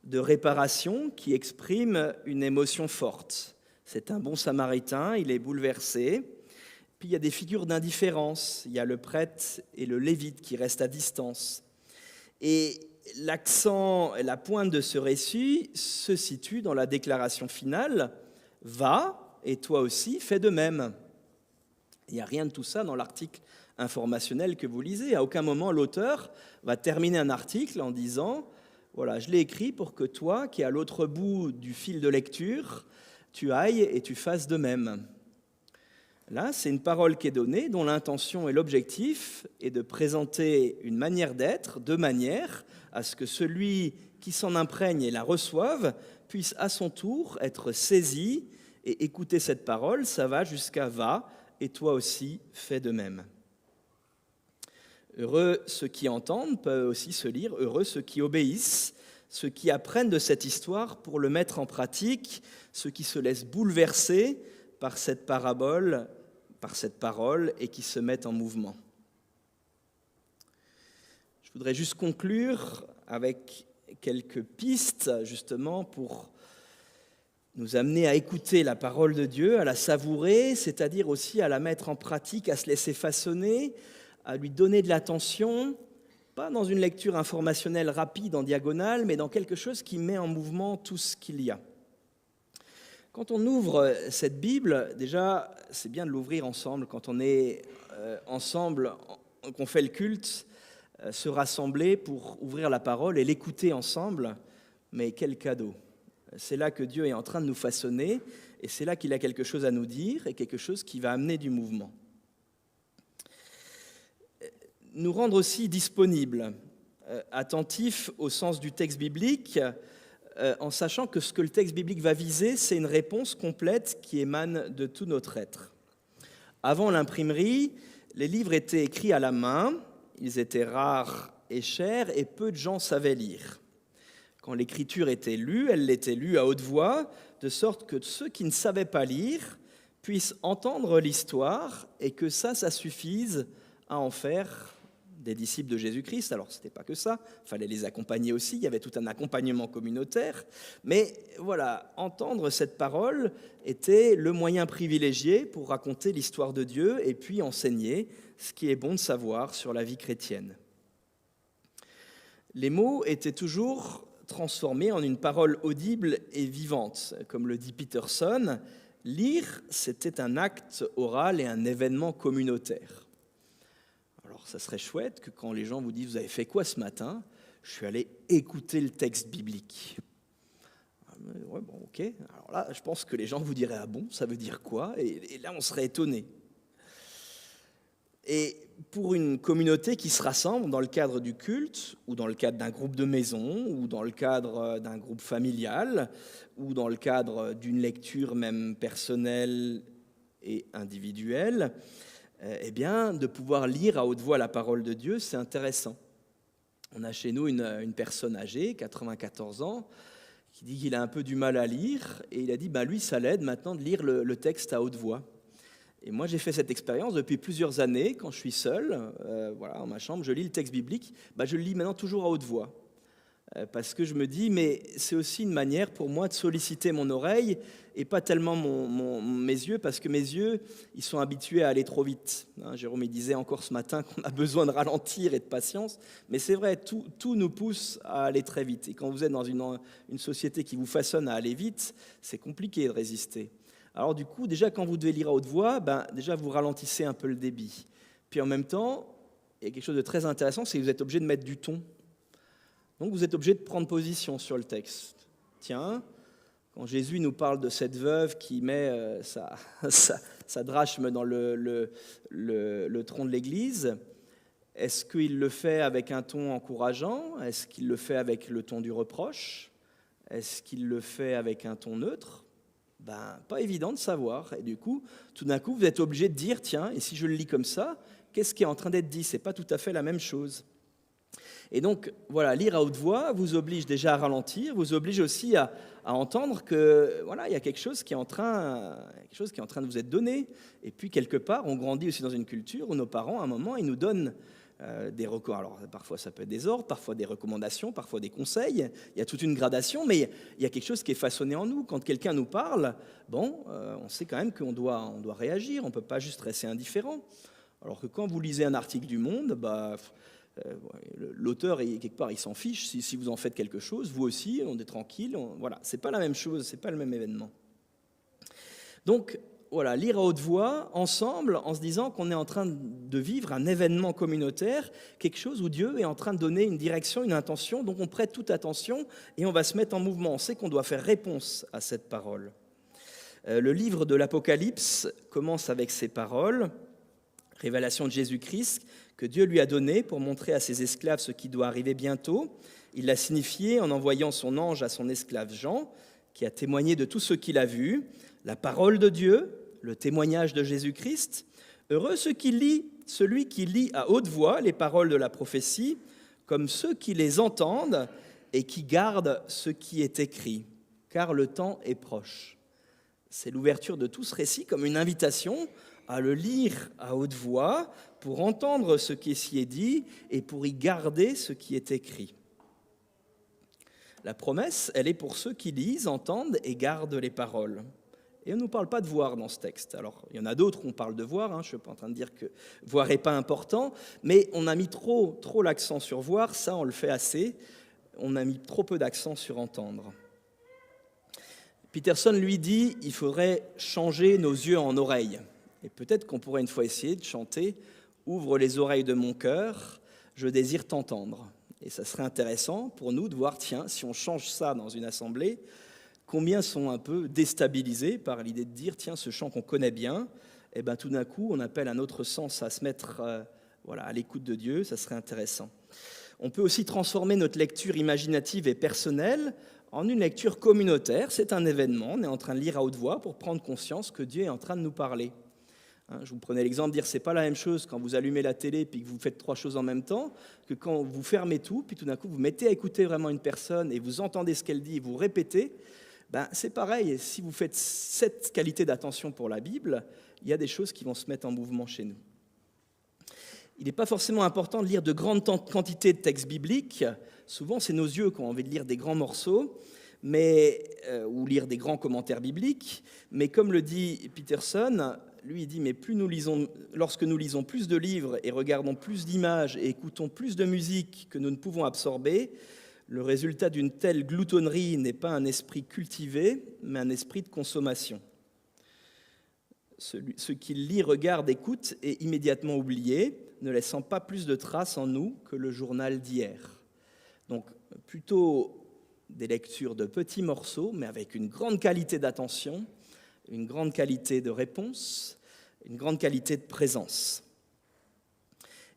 de réparation qui exprime une émotion forte. C'est un bon samaritain, il est bouleversé. Puis il y a des figures d'indifférence. Il y a le prêtre et le lévite qui restent à distance. Et l'accent, la pointe de ce récit se situe dans la déclaration finale « Va, et toi aussi, fais de même ». Il n'y a rien de tout ça dans l'article informationnel que vous lisez. À aucun moment, l'auteur va terminer un article en disant « Voilà, je l'ai écrit pour que toi, qui es à l'autre bout du fil de lecture, tu ailles et tu fasses de même. » Là, c'est une parole qui est donnée, dont l'intention et l'objectif est de présenter une manière d'être, de manière à ce que celui qui s'en imprègne et la reçoive puisse à son tour être saisi et écouter cette parole. Ça va jusqu'à « Va, et toi aussi, fais de même ». Heureux ceux qui entendent, peut aussi se lire « Heureux ceux qui obéissent », ceux qui apprennent de cette histoire pour le mettre en pratique, ceux qui se laissent bouleverser par cette parabole, par cette parole et qui se mettent en mouvement. Je voudrais juste conclure avec quelques pistes justement pour nous amener à écouter la parole de Dieu, à la savourer, c'est-à-dire aussi à la mettre en pratique, à se laisser façonner, à lui donner de l'attention, pas dans une lecture informationnelle rapide en diagonale, mais dans quelque chose qui met en mouvement tout ce qu'il y a. Quand on ouvre cette Bible, déjà, c'est bien de l'ouvrir ensemble. Quand on est ensemble, qu'on fait le culte, se rassembler pour ouvrir la parole et l'écouter ensemble. Mais quel cadeau! C'est là que Dieu est en train de nous façonner, et c'est là qu'il a quelque chose à nous dire, et quelque chose qui va amener du mouvement. Nous rendre aussi disponibles, attentifs au sens du texte biblique, en sachant que ce que le texte biblique va viser, c'est une réponse complète qui émane de tout notre être. Avant l'imprimerie, les livres étaient écrits à la main, ils étaient rares et chers, et peu de gens savaient lire. Quand l'écriture était lue, elle l'était lue à haute voix, de sorte que ceux qui ne savaient pas lire puissent entendre l'histoire et que ça suffise à en faire des disciples de Jésus-Christ. Alors, ce n'était pas que ça, il fallait les accompagner aussi, il y avait tout un accompagnement communautaire. Mais voilà, entendre cette parole était le moyen privilégié pour raconter l'histoire de Dieu et puis enseigner ce qui est bon de savoir sur la vie chrétienne. Les mots étaient toujours transformés en une parole audible et vivante. Comme le dit Peterson, lire, c'était un acte oral et un événement communautaire. Alors, ça serait chouette que quand les gens vous disent « Vous avez fait quoi ce matin ?» Je suis allé écouter le texte biblique. Ouais, bon, ok. Alors là, je pense que les gens vous diraient « Ah bon, ça veut dire quoi ?» Et là, on serait étonné. Et pour une communauté qui se rassemble dans le cadre du culte, ou dans le cadre d'un groupe de maison, ou dans le cadre d'un groupe familial, ou dans le cadre d'une lecture même personnelle et individuelle, eh bien, de pouvoir lire à haute voix la parole de Dieu, c'est intéressant. On a chez nous une personne âgée, 94 ans, qui dit qu'il a un peu du mal à lire, et il a dit, lui, ça l'aide maintenant de lire le texte à haute voix. Et moi, j'ai fait cette expérience depuis plusieurs années, quand je suis seul, dans ma chambre, je lis le texte biblique, je le lis maintenant toujours à haute voix. Parce que je me dis, mais c'est aussi une manière pour moi de solliciter mon oreille, et pas tellement mes yeux, parce que mes yeux, ils sont habitués à aller trop vite. Jérôme, il disait encore ce matin qu'on a besoin de ralentir et de patience, mais c'est vrai, tout nous pousse à aller très vite. Et quand vous êtes dans une société qui vous façonne à aller vite, c'est compliqué de résister. Alors du coup, déjà quand vous devez lire à haute voix, déjà vous ralentissez un peu le débit. Puis en même temps, il y a quelque chose de très intéressant, c'est que vous êtes obligé de mettre du ton. Donc vous êtes obligé de prendre position sur le texte. Tiens, quand Jésus nous parle de cette veuve qui met sa drachme dans le tronc de l'église, est-ce qu'il le fait avec un ton encourageant? Est-ce qu'il le fait avec le ton du reproche? Est-ce qu'il le fait avec un ton neutre? Pas évident de savoir. Et du coup, tout d'un coup, vous êtes obligé de dire, tiens, et si je le lis comme ça, qu'est-ce qui est en train d'être dit? Ce n'est pas tout à fait la même chose. Et donc, voilà, lire à haute voix vous oblige déjà à ralentir, vous oblige aussi à entendre que, voilà, il y a quelque chose qui est en train de vous être donné. Et puis, quelque part, on grandit aussi dans une culture où nos parents, à un moment, ils nous donnent des recommandations. Alors, parfois, ça peut être des ordres, parfois des recommandations, parfois des conseils. Il y a toute une gradation, mais il y a quelque chose qui est façonné en nous. Quand quelqu'un nous parle, on sait quand même qu'on doit réagir, on ne peut pas juste rester indifférent. Alors que quand vous lisez un article du Monde, l'auteur, quelque part, il s'en fiche. Si vous en faites quelque chose, vous aussi, on est tranquille. Voilà, c'est pas la même chose, c'est pas le même événement. Donc, voilà, lire à haute voix, ensemble, en se disant qu'on est en train de vivre un événement communautaire, quelque chose où Dieu est en train de donner une direction, une intention, donc on prête toute attention et on va se mettre en mouvement. On sait qu'on doit faire réponse à cette parole. Le livre de l'Apocalypse commence avec ces paroles, révélation de Jésus-Christ, que Dieu lui a donné pour montrer à ses esclaves ce qui doit arriver bientôt. Il l'a signifié en envoyant son ange à son esclave Jean, qui a témoigné de tout ce qu'il a vu, la parole de Dieu, le témoignage de Jésus-Christ. Heureux celui qui lit à haute voix les paroles de la prophétie, comme ceux qui les entendent et qui gardent ce qui est écrit, car le temps est proche. C'est l'ouverture de tout ce récit comme une invitation à le lire à haute voix pour entendre ce qui s'y est dit et pour y garder ce qui est écrit. La promesse, elle est pour ceux qui lisent, entendent et gardent les paroles. Et on ne nous parle pas de voir dans ce texte. Alors, il y en a d'autres où on parle de voir, je ne suis pas en train de dire que voir n'est pas important, mais on a mis trop l'accent sur voir, ça on le fait assez, on a mis trop peu d'accent sur entendre. Peterson lui dit, il faudrait changer nos yeux en oreilles. Et peut-être qu'on pourrait une fois essayer de chanter « Ouvre les oreilles de mon cœur, je désire t'entendre. Et ça serait intéressant pour nous de voir, tiens, si on change ça dans une assemblée, combien sont un peu déstabilisés par l'idée de dire, tiens, ce chant qu'on connaît bien, et ben tout d'un coup, on appelle un autre sens à se mettre à l'écoute de Dieu, ça serait intéressant. On peut aussi transformer notre lecture imaginative et personnelle en une lecture communautaire. C'est un événement, on est en train de lire à haute voix pour prendre conscience que Dieu est en train de nous parler. Je vous prenais l'exemple de dire c'est pas la même chose quand vous allumez la télé puis que vous faites 3 choses en même temps que quand vous fermez tout puis tout d'un coup vous mettez à écouter vraiment une personne et vous entendez ce qu'elle dit et vous répétez. C'est pareil, et si vous faites cette qualité d'attention pour la Bible, il y a des choses qui vont se mettre en mouvement chez nous. Il n'est pas forcément important de lire de grandes quantités de textes bibliques. Souvent, c'est nos yeux qui ont envie de lire des grands morceaux, ou lire des grands commentaires bibliques. Mais comme le dit Peterson, lui, il dit, mais lorsque nous lisons plus de livres et regardons plus d'images et écoutons plus de musique que nous ne pouvons absorber, le résultat d'une telle gloutonnerie n'est pas un esprit cultivé, mais un esprit de consommation. Ce qui lit, regarde, écoute est immédiatement oublié, ne laissant pas plus de traces en nous que le journal d'hier. Donc, plutôt des lectures de petits morceaux, mais avec une grande qualité d'attention, une grande qualité de réponse, une grande qualité de présence.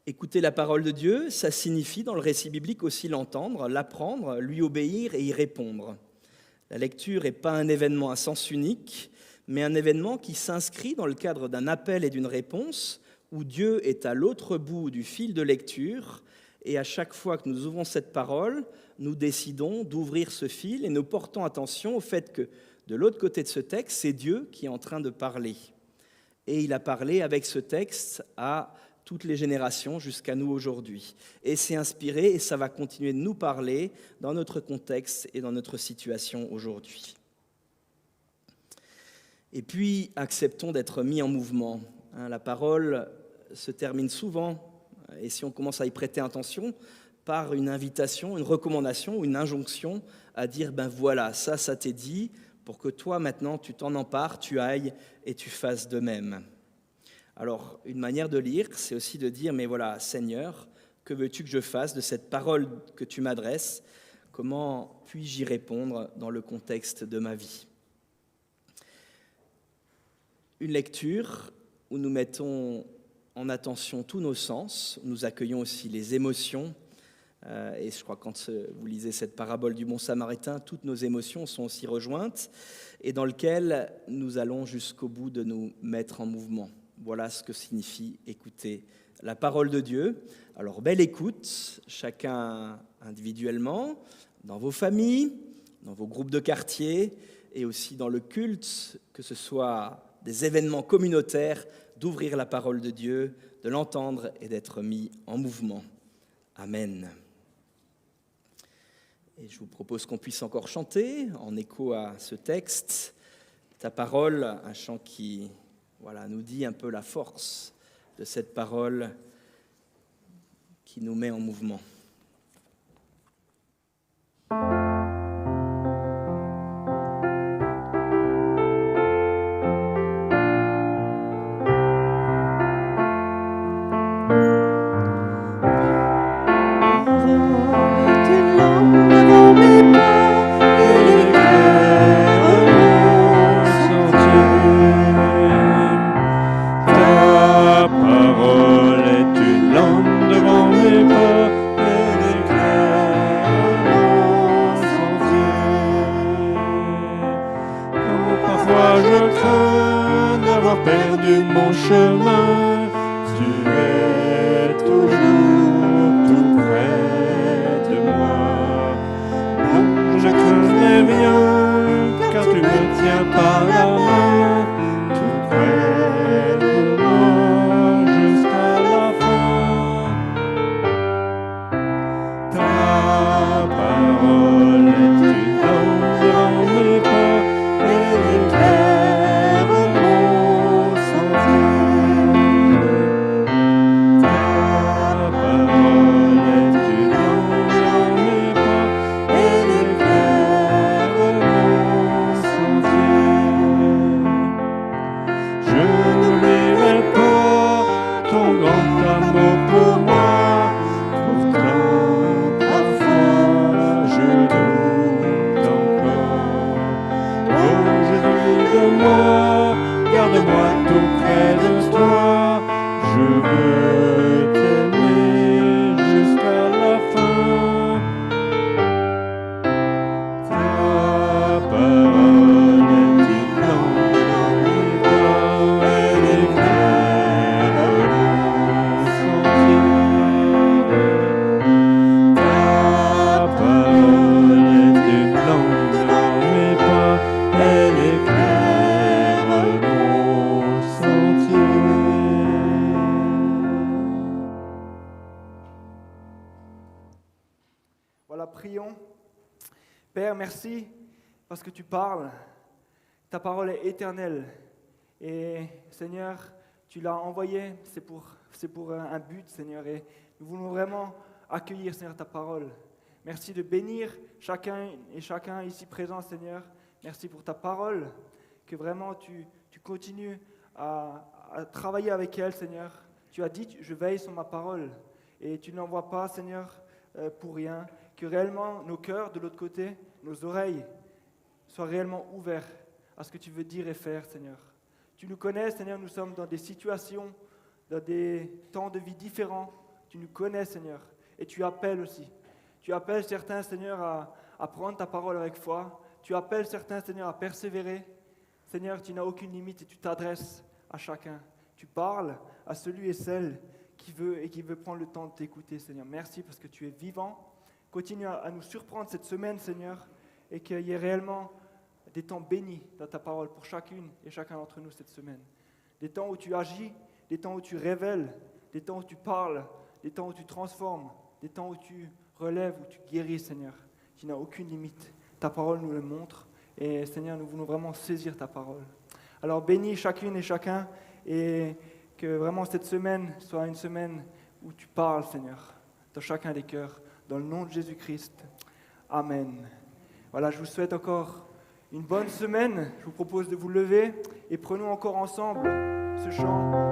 Écouter la parole de Dieu, ça signifie dans le récit biblique aussi l'entendre, l'apprendre, lui obéir et y répondre. La lecture n'est pas un événement à sens unique, mais un événement qui s'inscrit dans le cadre d'un appel et d'une réponse où Dieu est à l'autre bout du fil de lecture et à chaque fois que nous ouvrons cette parole, nous décidons d'ouvrir ce fil et nous portons attention au fait que de l'autre côté de ce texte, c'est Dieu qui est en train de parler. Et il a parlé avec ce texte à toutes les générations jusqu'à nous aujourd'hui. Et c'est inspiré et ça va continuer de nous parler dans notre contexte et dans notre situation aujourd'hui. Et puis, acceptons d'être mis en mouvement. La parole se termine souvent, et si on commence à y prêter attention, par une invitation, une recommandation ou une injonction à dire, voilà, ça t'est dit, pour que toi, maintenant, tu t'en empares, tu ailles et tu fasses de même. Alors, une manière de lire, c'est aussi de dire, mais voilà, Seigneur, que veux-tu que je fasse de cette parole que tu m'adresses ? Comment puis-je y répondre dans le contexte de ma vie ? Une lecture où nous mettons en attention tous nos sens, où nous accueillons aussi les émotions. Et je crois que quand vous lisez cette parabole du bon samaritain, toutes nos émotions sont aussi rejointes, et dans lequel nous allons jusqu'au bout de nous mettre en mouvement. Voilà ce que signifie écouter la parole de Dieu. Alors, belle écoute, chacun individuellement, dans vos familles, dans vos groupes de quartier, et aussi dans le culte, que ce soit des événements communautaires, d'ouvrir la parole de Dieu, de l'entendre et d'être mis en mouvement. Amen. Et je vous propose qu'on puisse encore chanter en écho à ce texte, ta parole, un chant qui nous dit un peu la force de cette parole qui nous met en mouvement. Père, merci parce que tu parles. Ta parole est éternelle. Et Seigneur, tu l'as envoyée, c'est pour un but, Seigneur. Et nous voulons vraiment accueillir, Seigneur, ta parole. Merci de bénir chacun et chacun ici présent, Seigneur. Merci pour ta parole, que vraiment tu continues à travailler avec elle, Seigneur. Tu as dit, je veille sur ma parole. Et tu ne l'envoies pas, Seigneur, pour rien. Que réellement nos cœurs, de l'autre côté, nos oreilles, soient réellement ouverts à ce que tu veux dire et faire, Seigneur. Tu nous connais, Seigneur, nous sommes dans des situations, dans des temps de vie différents. Tu nous connais, Seigneur, et tu appelles aussi. Tu appelles certains, Seigneur, à prendre ta parole avec foi. Tu appelles certains, Seigneur, à persévérer. Seigneur, tu n'as aucune limite et tu t'adresses à chacun. Tu parles à celui et celle qui veut prendre le temps de t'écouter, Seigneur. Merci parce que tu es vivant. Continue à nous surprendre cette semaine, Seigneur, et qu'il y ait réellement des temps bénis dans ta parole pour chacune et chacun d'entre nous cette semaine. Des temps où tu agis, des temps où tu révèles, des temps où tu parles, des temps où tu transformes, des temps où tu relèves, où tu guéris, Seigneur. Tu n'as aucune limite. Ta parole nous le montre. Et Seigneur, nous voulons vraiment saisir ta parole. Alors bénis chacune et chacun et que vraiment cette semaine soit une semaine où tu parles, Seigneur, dans chacun des cœurs, dans le nom de Jésus-Christ. Amen. Voilà, je vous souhaite encore une bonne semaine. Je vous propose de vous lever et prenons encore ensemble ce chant.